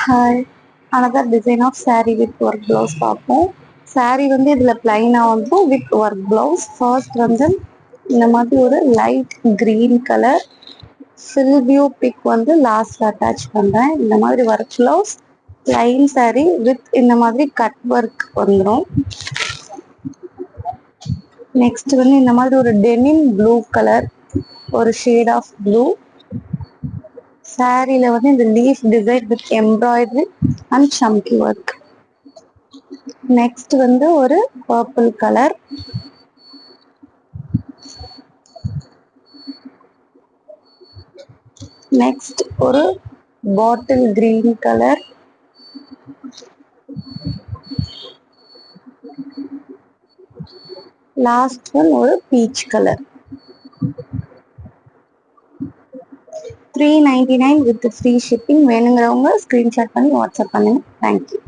Hi, another design of saree with work blouse பார்ப்போம். saree வந்து இதில் பிளைனாக வந்து வித் ஒர்க் ப்ளவுஸ். ஃபர்ஸ்ட் வந்து இந்த மாதிரி ஒரு light green colour full view pic வந்து லாஸ்ட் அட்டாச் பண்ணுறேன். இந்த மாதிரி work blouse plain saree with இந்த மாதிரி கட் ஒர்க் வந்துடும். நெக்ஸ்ட் வந்து இந்த மாதிரி ஒரு டெனிம் ப்ளூ கலர், ஒரு ஷேட் ஆஃப் ப்ளூ. சாரியில வந்து இந்த leaf design with embroidery and சம்கி ஒர்க். நெக்ஸ்ட் வந்து ஒரு பர்பிள் கலர், நெக்ஸ்ட் ஒரு bottle green colour, last one ஒரு peach colour. 399 with free shipping. வேணுங்கிறவங்க ஸ்கிரீன்ஷாட் பண்ணி வாட்ஸ்அப் பண்ணுங்க. தேங்க்யூ.